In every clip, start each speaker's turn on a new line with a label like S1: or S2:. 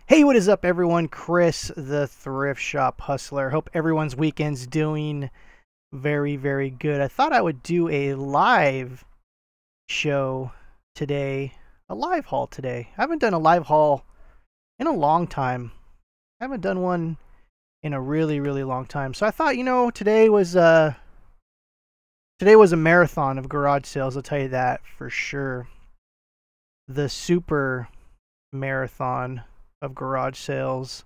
S1: Hey, what is up, everyone? Chris, the Thrift Shop Hustler. Hope everyone's weekend's doing very, very good. I thought I would do a live show today, a live haul today. I haven't done a live haul in a long time. I haven't done one in a really, really long time. So I thought, today was a marathon of garage sales. I'll tell you that for sure. The super marathon of garage sales.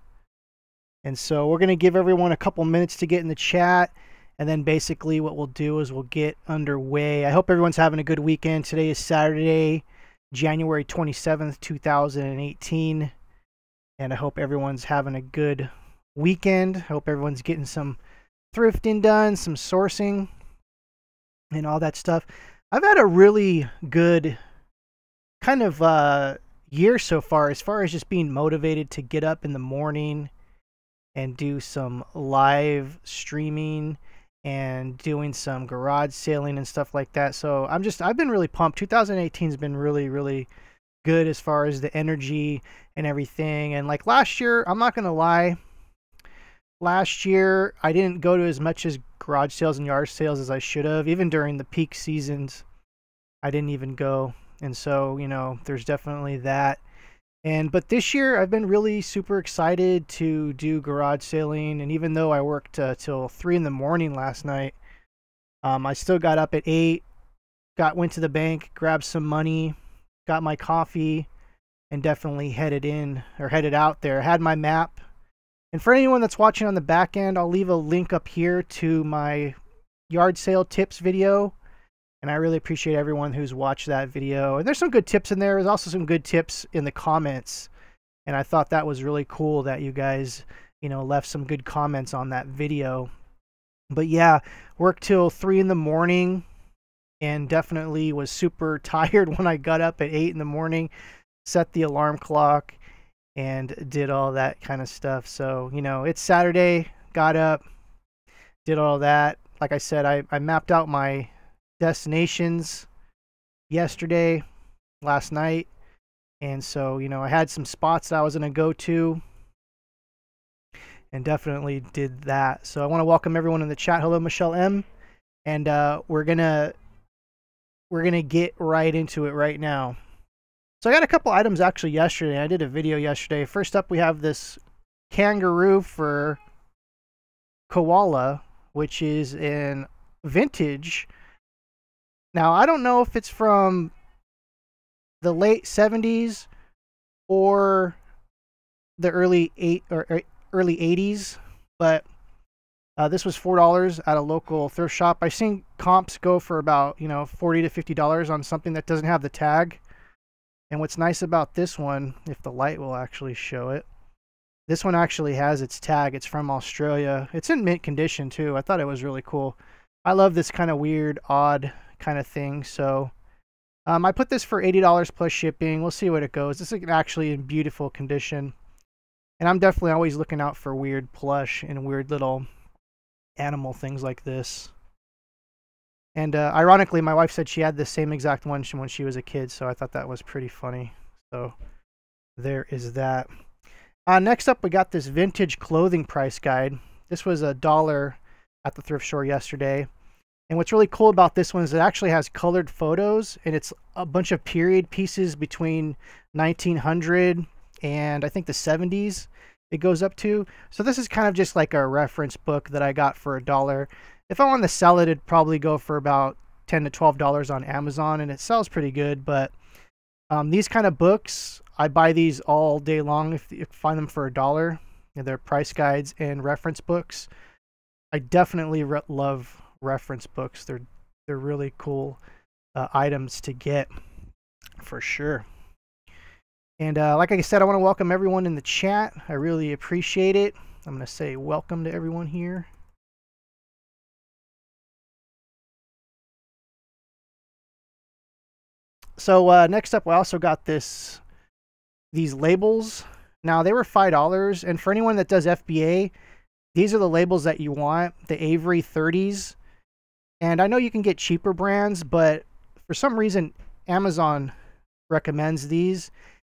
S1: And so we're going to give everyone a couple minutes to get in the chat, and then basically what we'll do is we'll get underway. I hope everyone's having a good weekend. Today is Saturday, January 27th, 2018, and I hope everyone's having a good weekend. I hope everyone's getting some thrifting done, some sourcing, and all that stuff. I've had a really good kind of year so far as just being motivated to get up in the morning and do some live streaming and doing some garage sailing and stuff like that. So I've been really pumped. 2018 has been really, really good as far as the energy and everything. And like last year, I'm not gonna lie, last year I didn't go to as much as garage sales and yard sales as I should have. Even during the peak seasons, I didn't even go. And so, there's definitely that. But this year, I've been really super excited to do garage sailing. And even though I worked till 3 in the morning last night, I still got up at 8, went to the bank, grabbed some money, got my coffee, and definitely headed out there. Had my map. And for anyone that's watching on the back end, I'll leave a link up here to my yard sale tips video. And I really appreciate everyone who's watched that video. And there's some good tips in there. There's also some good tips in the comments. And I thought that was really cool that you guys, left some good comments on that video. But yeah, worked till 3 in the morning and definitely was super tired when I got up at 8 in the morning, set the alarm clock, and did all that kind of stuff. So, it's Saturday, got up, did all that. Like I said, I mapped out my destinations last night, and so I had some spots that I was going to go to and definitely did that. So I want to welcome everyone in the chat. Hello, Michelle M, and we're gonna get right into it right now. So I got a couple items actually yesterday. I did a video yesterday. First up, we have this kangaroo for koala, which is in vintage. Now, I don't know if it's from the late 70s or the early 80s, but this was $4 at a local thrift shop. I've seen comps go for about, $40 to $50 on something that doesn't have the tag. And what's nice about this one, if the light will actually show it, this one actually has its tag. It's from Australia. It's in mint condition too. I thought it was really cool. I love this kind of weird, odd kind of thing. So I put this for $80 plus shipping. We'll see what it goes. This is actually in beautiful condition, and I'm definitely always looking out for weird plush and weird little animal things like this. And ironically, my wife said she had the same exact one when she was a kid, so I thought that was pretty funny. So there is that. Next up, we got this vintage clothing price guide. This was $1 at the thrift store yesterday. And what's really cool about this one is it actually has colored photos, and it's a bunch of period pieces between 1900 and I think the 70s it goes up to. So this is kind of just like a reference book that I got for $1. If I wanted to sell it, it'd probably go for about $10 to $12 on Amazon, and it sells pretty good. But these kind of books, I buy these all day long if you find them for $1. They're price guides and reference books. I definitely love reference books. They're really cool items to get for sure. And like I said, I want to welcome everyone in the chat. I really appreciate it. I'm going to say welcome to everyone here. So next up, we also got these labels. Now, they were $5, and for anyone that does FBA, these are the labels that you want, the Avery 30s. And I know you can get cheaper brands, but for some reason, Amazon recommends these.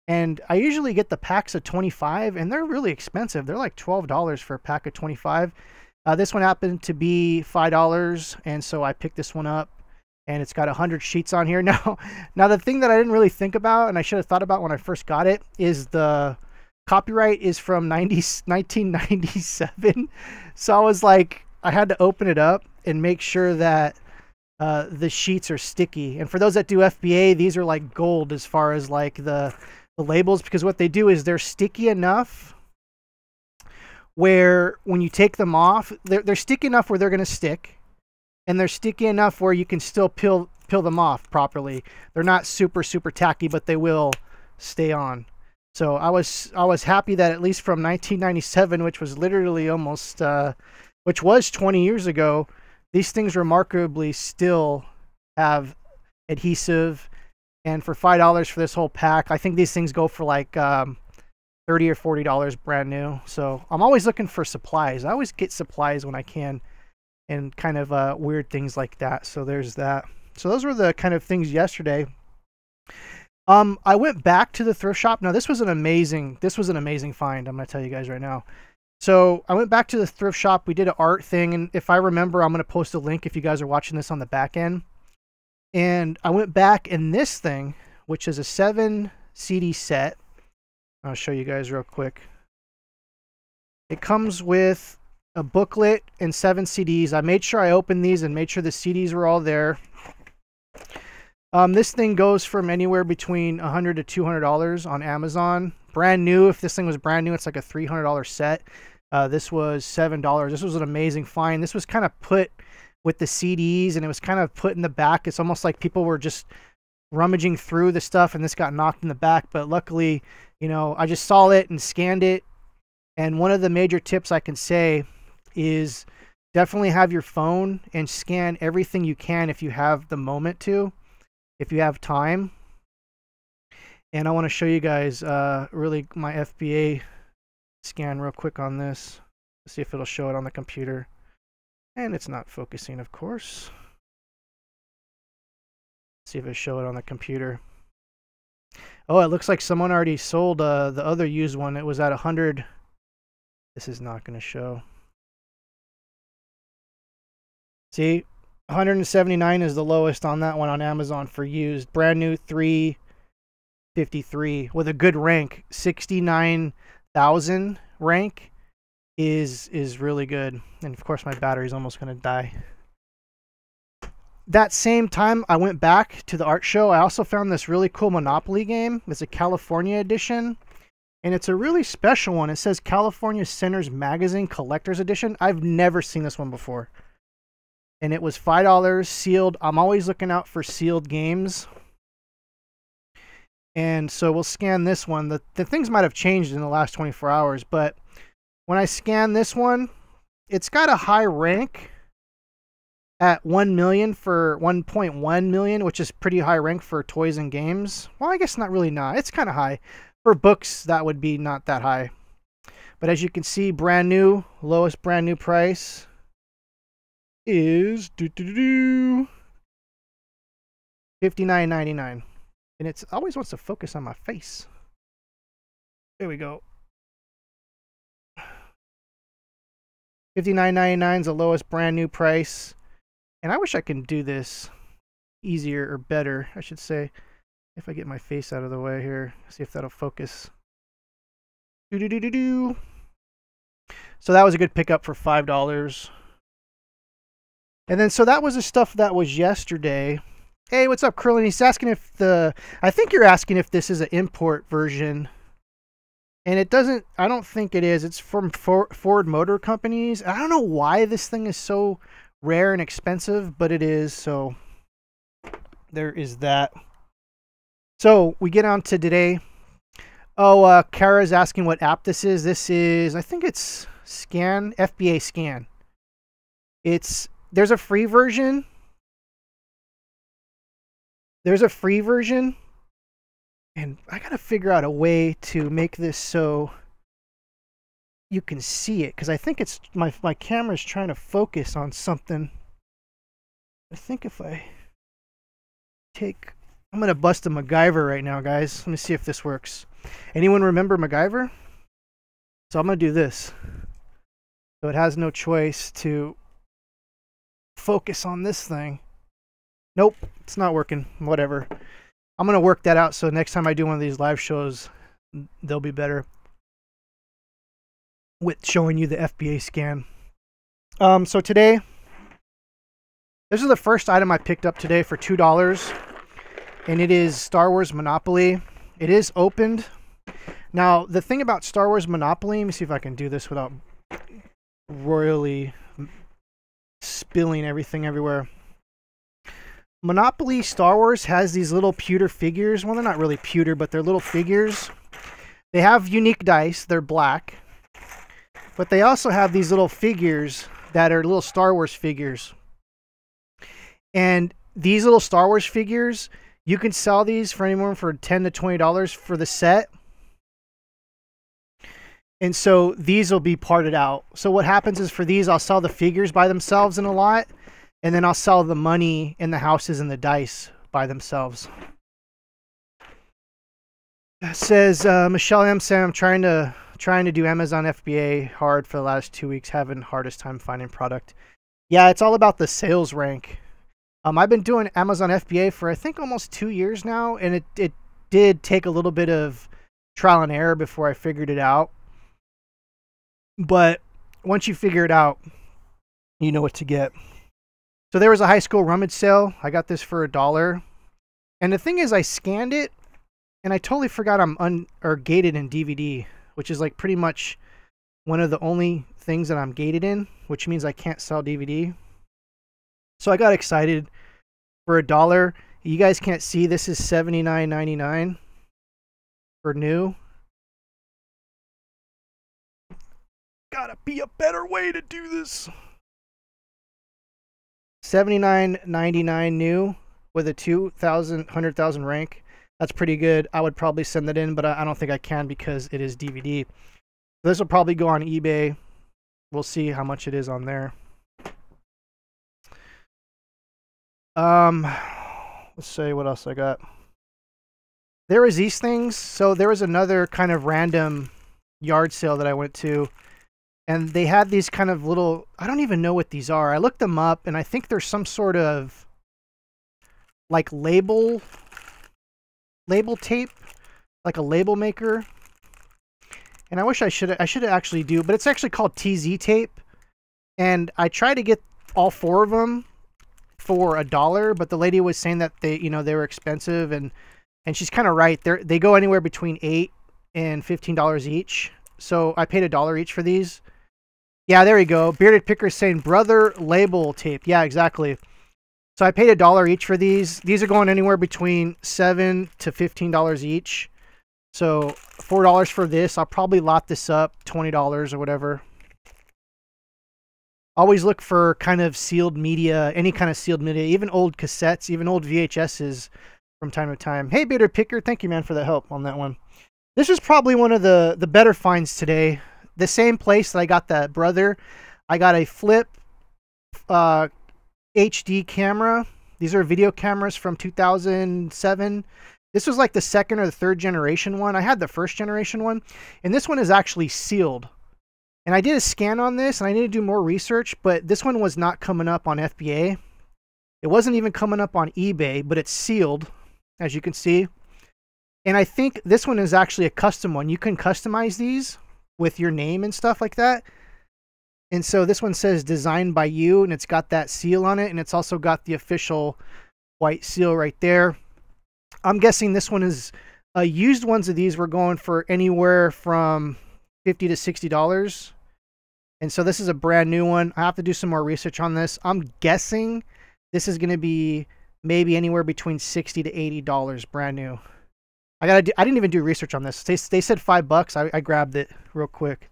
S1: And I usually get the packs of 25, and they're really expensive. They're like $12 for a pack of 25. This one happened to be $5, and so I picked this one up, and it's got 100 sheets on here. Now the thing that I didn't really think about, and I should have thought about when I first got it, is the copyright is from 1997. So I was like, I had to open it up and make sure that the sheets are sticky. And for those that do FBA, these are like gold as far as like the labels, because what they do is they're sticky enough where when you take them off, they're sticky enough where they're going to stick, and they're sticky enough where you can still peel them off properly. They're not super tacky, but they will stay on. So I was happy that at least from 1997, which was literally almost which was 20 years ago, these things remarkably still have adhesive. And for $5 for this whole pack, I think these things go for like $30 or $40 brand new. So I'm always looking for supplies. I always get supplies when I can, and kind of weird things like that. So there's that. So those were the kind of things yesterday. I went back to the thrift shop. Now this was an amazing find. I'm going to tell you guys right now. So I went back to the thrift shop. We did an art thing, and if I remember, I'm going to post a link if you guys are watching this on the back end. And I went back, and this thing, which is a 7 CD set, I'll show you guys real quick. It comes with a booklet and 7 CDs. I made sure I opened these and made sure the CDs were all there. This thing goes from anywhere between $100 to $200 on Amazon. Brand new. If this thing was brand new, it's like a $300 set. This was $7. This was an amazing find. This was kind of put with the CDs, and it was kind of put in the back. It's almost like people were just rummaging through the stuff, and this got knocked in the back. But luckily, you know, I just saw it and scanned it. And one of the major tips I can say is definitely have your phone and scan everything you can if you have the moment to, if you have time. And I want to show you guys really my FBA scan real quick on this. Let's see if it'll show it on the computer. And it's not focusing, of course. Let's see if it'll show it on the computer. Oh, it looks like someone already sold the other used one. It was at 100. This is not going to show. See, 179 is the lowest on that one on Amazon for used. Brand new, $353 with a good rank. 69,000 rank is really good. And of course my battery's almost going to die. That same time I went back to the art show, I also found this really cool Monopoly game. It's a California edition, and it's a really special one. It says California Centers Magazine Collector's Edition. I've never seen this one before. And it was $5 sealed. I'm always looking out for sealed games. And so we'll scan this one. The things might have changed in the last 24 hours, but when I scan this one, it's got a high rank at 1 million for 1.1 million, which is pretty high rank for toys and games. Well, I guess not really not. It's kind of high. For books, that would be not that high. But as you can see, brand new, lowest brand new price is $59.99. And it always wants to focus on my face. There we go. $59.99 is the lowest brand new price. And I wish I can do this easier or better, I should say. If I get my face out of the way here, see if that'll focus. So that was a good pickup for $5. And then, so that was the stuff that was yesterday. Hey, what's up, Krillin? He's asking if I think you're asking if this is an import version. And it doesn't, I don't think it is. It's from Ford Motor Companies. I don't know why this thing is so rare and expensive, but it is. So there is that. So we get on to today. Oh, Kara's asking what app this is. This is, I think it's Scan, FBA Scan. There's a free version. There's a free version. And I gotta figure out a way to make this so you can see it, because I think it's my camera's trying to focus on something. I think if I I'm gonna bust a MacGyver right now, guys. Let me see if this works. Anyone remember MacGyver? So I'm going to do this. So it has no choice to focus on this thing. Nope, it's not working. Whatever. I'm going to work that out so next time I do one of these live shows, they'll be better with showing you the FBA scan. So today, this is the first item I picked up today for $2, and it is Star Wars Monopoly. It is opened. Now, the thing about Star Wars Monopoly, let me see if I can do this without royally spilling everything everywhere. Monopoly Star Wars has these little pewter figures. Well, they're not really pewter, but they're little figures. They have unique dice. They're black. But they also have these little figures that are little Star Wars figures. And these little Star Wars figures, you can sell these for anywhere from $10 to $20 for the set. And so these will be parted out. So what happens is for these, I'll sell the figures by themselves in a lot. And then I'll sell the money in the houses and the dice by themselves. It says, Michelle M. said, I'm trying to do Amazon FBA hard for the last 2 weeks, having hardest time finding product. Yeah, it's all about the sales rank. I've been doing Amazon FBA for I think almost 2 years now, and it did take a little bit of trial and error before I figured it out. But once you figure it out, you know what to get. So there was a high school rummage sale. I got this for $1. And the thing is, I scanned it, and I totally forgot I'm gated in DVD, which is like pretty much one of the only things that I'm gated in, which means I can't sell DVD. So I got excited for $1. You guys can't see, this is $79.99 for new. Gotta be a better way to do this. $79.99 new with a 100,000 rank. That's pretty good. I would probably send that in, but I don't think I can because it is DVD. This will probably go on eBay. We'll see how much it is on there. Let's see what else I got. There was these things. So there was another kind of random yard sale that I went to, and they had these kind of little, I don't even know what these are. I looked them up, and I think there's some sort of like label tape, like a label maker. And I wish I should actually do, but it's actually called TZ tape. And I tried to get all 4 of them for $1, but the lady was saying that they were expensive, and she's kind of right. They go anywhere between $8 and $15 each. So I paid $1 each for these. Yeah, there you go. Bearded Picker saying brother label tape. Yeah, exactly. So I paid $1 each for these. These are going anywhere between $7 to $15 each. So $4 for this. I'll probably lot this up $20 or whatever. Always look for kind of sealed media, any kind of sealed media, even old cassettes, even old VHSs from time to time. Hey, Bearded Picker, thank you, man, for the help on that one. This is probably one of the better finds today. The same place that I got that brother. I got a flip HD camera. These are video cameras from 2007. This was like the 2nd or the 3rd generation one. I had the 1st generation one, and this one is actually sealed. And I did a scan on this, and I need to do more research, but this one was not coming up on FBA. It wasn't even coming up on eBay, but it's sealed, as you can see. And I think this one is actually a custom one. You can customize these with your name and stuff like that. And so this one says designed by you, and it's got that seal on it, and it's also got the official white seal right there. I'm guessing this one is used ones of these were going for anywhere from $50 to $60. And so this is a brand new one. I have to do some more research on this. I'm guessing this is going to be maybe anywhere between $60 to $80 brand new. I didn't even do research on this. They said $5. I grabbed it real quick.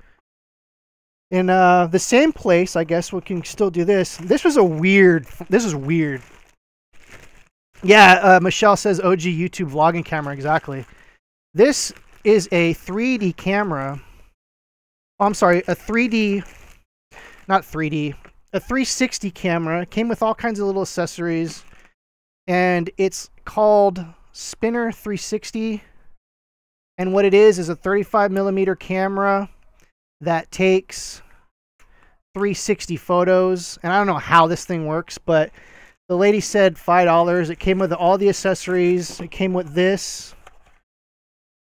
S1: In the same place, I guess we can still do this. This is weird. Yeah, Michelle says OG YouTube vlogging camera. Exactly. This is a 3D camera. Oh, I'm sorry, a 3D, not 3D, a 360 camera. It came with all kinds of little accessories, and it's called Spinner 360. And what it is a 35mm camera that takes 360 photos. And I don't know how this thing works, but the lady said $5. It came with all the accessories. It came with this,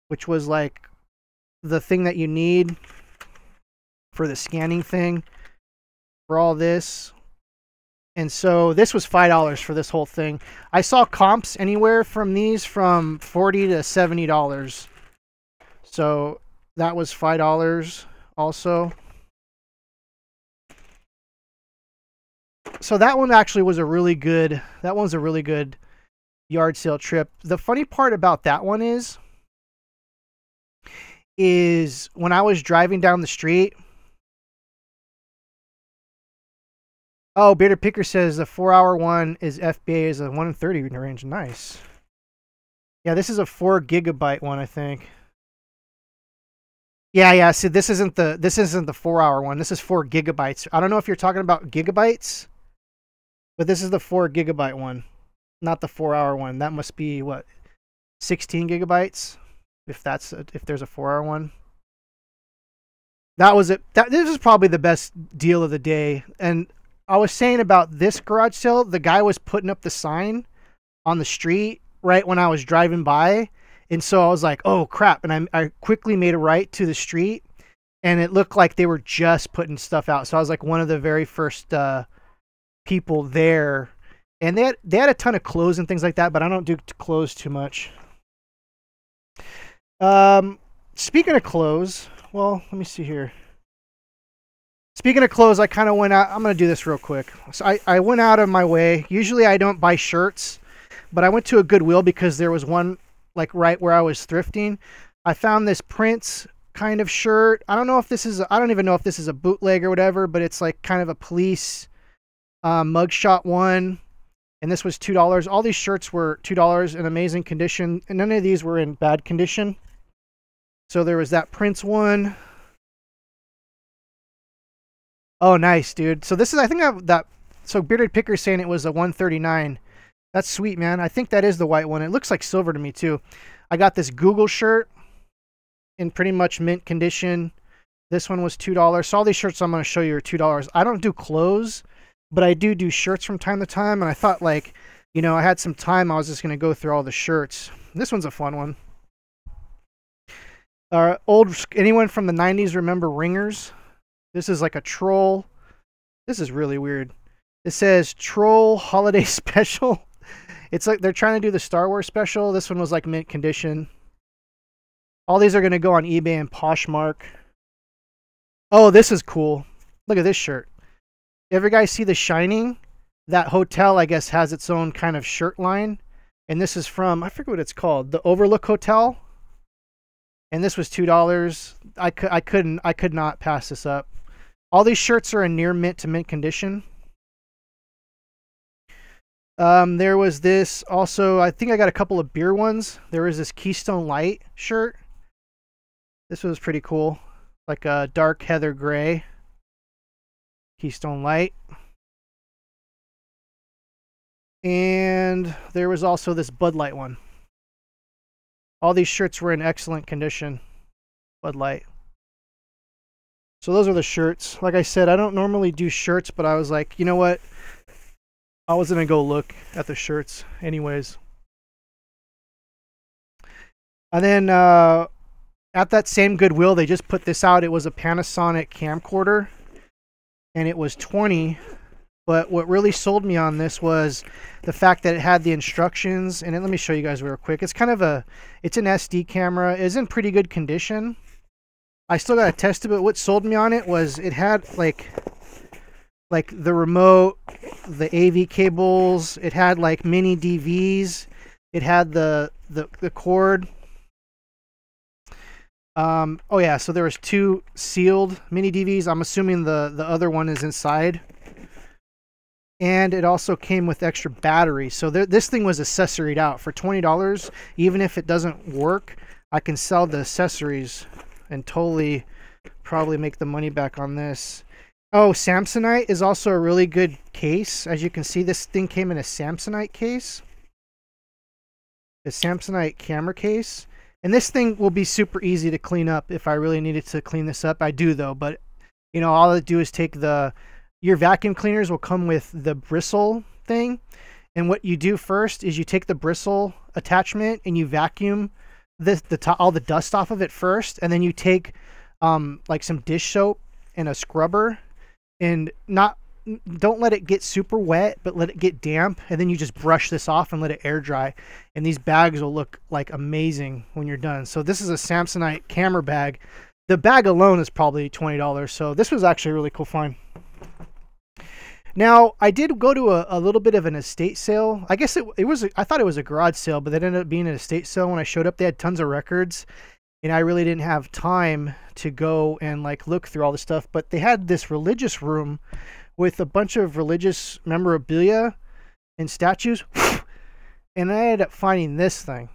S1: which was like the thing that you need for the scanning thing for all this. And so this was $5 for this whole thing. I saw comps anywhere from these from $40 to $70. So that was $5 also. So that one actually was a really good, that one's a really good yard sale trip. The funny part about that one is when I was driving down the street. Oh, Bearded Picker says the 4-hour one is FBA is a 130 range. Nice. Yeah, this is a 4 GB one, I think. Yeah. See, this isn't the 4-hour one. This is 4 GB. I don't know if you're talking about gigabytes, but this is the 4 GB one, not the 4-hour one. That must be what, 16 GB, if there's a 4-hour one. That was it. This is probably the best deal of the day. And I was saying about this garage sale, the guy was putting up the sign on the street right when I was driving by. And so I was like, oh, crap. And I quickly made a right to the street, and it looked like they were just putting stuff out. So I was like one of the very first people there. And they had a ton of clothes and things like that, but I don't do clothes too much. Speaking of clothes, well, let me see here. Speaking of clothes, I kind of went out. I'm going to do this real quick. So I went out of my way. Usually I don't buy shirts, but I went to a Goodwill because there was one like right where I was thrifting. I found this Prince kind of shirt. I don't know if this is, I don't even know if this is a bootleg or whatever, but it's like kind of a police mugshot one. And this was $2. All these shirts were $2 in amazing condition. And none of these were in bad condition. So there was that Prince one. Oh, nice, dude. So this is, I think so Bearded Picker saying it was a 139. That's sweet, man. I think that is the white one. It looks like silver to me, too. I got this Google shirt in pretty much mint condition. This one was $2. So all these shirts I'm going to show you are $2. I don't do clothes, but I do shirts from time to time. And I thought, like, you know, I had some time. I was just going to go through all the shirts. This one's a fun one. Anyone from the 90s remember Ringers? This is like a troll. This is really weird. It says Troll Holiday Special. It's like they're trying to do the Star Wars special. This one was like mint condition. All these are going to go on eBay and Poshmark. Oh, this is cool. Look at this shirt. Every guy see The Shining? That hotel, I guess, has its own kind of shirt line. And this is from, I forget what it's called, the Overlook Hotel. And this was $2. I could not pass this up. All these shirts are in near mint to mint condition. There was this also, I think I got a couple of beer ones. There was this Keystone Light shirt. This was pretty cool. Like a dark heather gray. Keystone Light. And there was also this Bud Light one. All these shirts were in excellent condition. Bud Light. So those are the shirts. Like I said, I don't normally do shirts, but I was like, you know what? I was going to go look at the shirts anyways. And then at that same Goodwill, they just put this out. It was a Panasonic camcorder, and it was $20. But what really sold me on this was the fact that it had the instructions. And let me show you guys real quick. It's kind of it's an SD camera. It's in pretty good condition. I still got to test it, but what sold me on it was it had like the remote, the AV cables. It had like mini DVs. It had the cord. Oh yeah, so there was 2 sealed mini DVs. I'm assuming the other one is inside. And it also came with extra battery. So this thing was accessoried out for $20. Even if it doesn't work, I can sell the accessories and totally probably make the money back on this. Oh, Samsonite is also a really good case. As you can see, this thing came in a Samsonite case. The Samsonite camera case. And this thing will be super easy to clean up if I really needed to clean this up. I do though, but you know, all I do is take your vacuum cleaners will come with the bristle thing. And what you do first is you take the bristle attachment and you vacuum all the dust off of it first. And then you take like some dish soap and a scrubber, and don't let it get super wet, but let it get damp, and then you just brush this off and let it air dry, and these bags will look like amazing when you're done. So this is a Samsonite camera bag. The bag alone is probably $20, so this was actually a really cool find. Now, I did go to a little bit of an estate sale. I guess I thought it was a garage sale, but it ended up being an estate sale. When I showed up, they had tons of records, and I really didn't have time to go and like look through all the stuff, but they had this religious room with a bunch of religious memorabilia and statues. And I ended up finding this thing.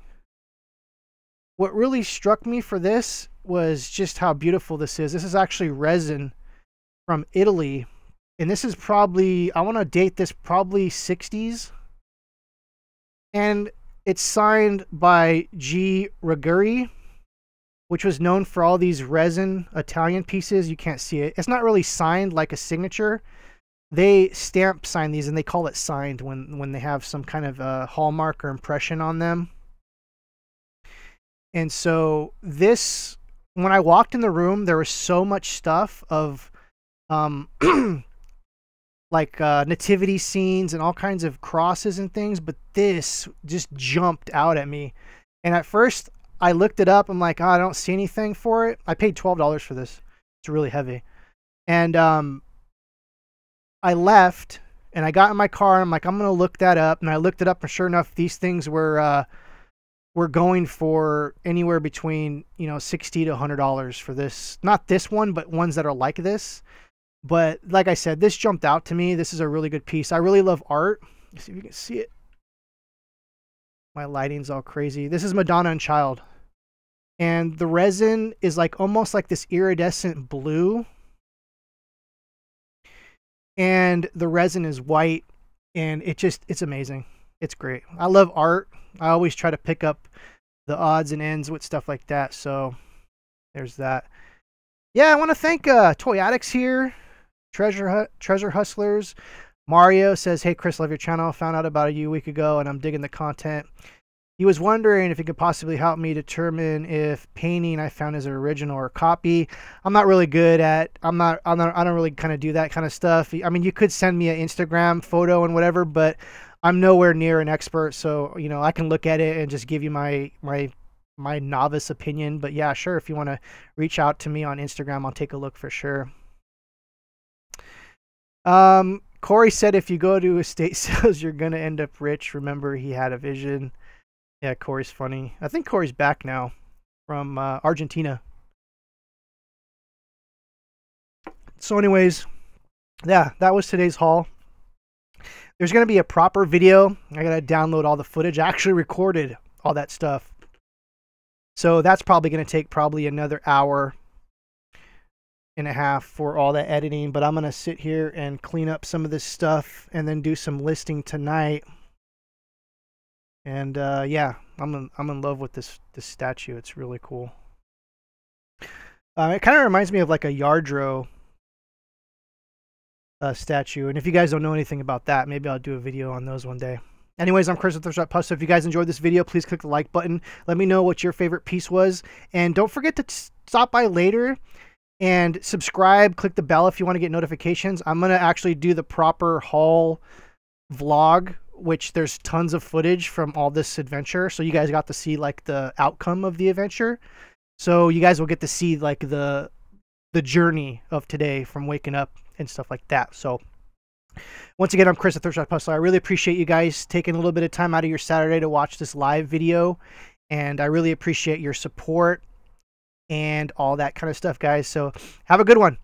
S1: What really struck me for this was just how beautiful this is. This is actually resin from Italy. And this is probably, I want to date this probably 60s. And it's signed by G. Riguri, which was known for all these resin Italian pieces. You can't see it. It's not really signed like a signature. They stamp sign these, and they call it signed when they have some kind of hallmark or impression on them. And so this, when I walked in the room, there was so much stuff of like nativity scenes and all kinds of crosses and things, but this just jumped out at me. And at first I looked it up. I'm like, oh, I don't see anything for it. I paid $12 for this. It's really heavy. And I left and I got in my car. I'm like, I'm going to look that up. And I looked it up, and sure enough, these things were going for anywhere between, you know, $60 to $100 for this. Not this one, but ones that are like this. But like I said, this jumped out to me. This is a really good piece. I really love art. Let's see if you can see it. My lighting's all crazy. This is Madonna and Child. And the resin is like almost like this iridescent blue. And the resin is white, and it's amazing. It's great. I love art. I always try to pick up the odds and ends with stuff like that. So there's that. Yeah, I want to thank Toy Addicts here, Treasure Hustlers. Mario says, hey, Chris, love your channel. Found out about you a week ago, and I'm digging the content. He was wondering if he could possibly help me determine if painting I found is an original or copy. I'm not really good at, I don't really kind of do that kind of stuff. I mean, you could send me an Instagram photo and whatever, but I'm nowhere near an expert. So, you know, I can look at it and just give you my novice opinion. But yeah, sure. If you want to reach out to me on Instagram, I'll take a look for sure. Corey said, if you go to estate sales, you're going to end up rich. Remember, he had a vision. Yeah, Corey's funny. I think Corey's back now from Argentina. So anyways, yeah, that was today's haul. There's going to be a proper video. I got to download all the footage. I actually recorded all that stuff. So that's probably going to take probably another hour and a half for all that editing. But I'm going to sit here and clean up some of this stuff and then do some listing tonight. And yeah, I'm in love with this statue. It's really cool. It kind of reminds me of like a Yardro statue. And if you guys don't know anything about that, maybe I'll do a video on those one day. Anyways, I'm Chris with Thrift Plus. So if you guys enjoyed this video, please click the like button. Let me know what your favorite piece was. And don't forget to stop by later and subscribe. Click the bell if you want to get notifications. I'm going to actually do the proper haul vlog, which there's tons of footage from all this adventure. So you guys got to see like the outcome of the adventure. So you guys will get to see like the journey of today from waking up and stuff like that. So once again, I'm Chris at Thrift Plus. I really appreciate you guys taking a little bit of time out of your Saturday to watch this live video. And I really appreciate your support and all that kind of stuff, guys. So have a good one.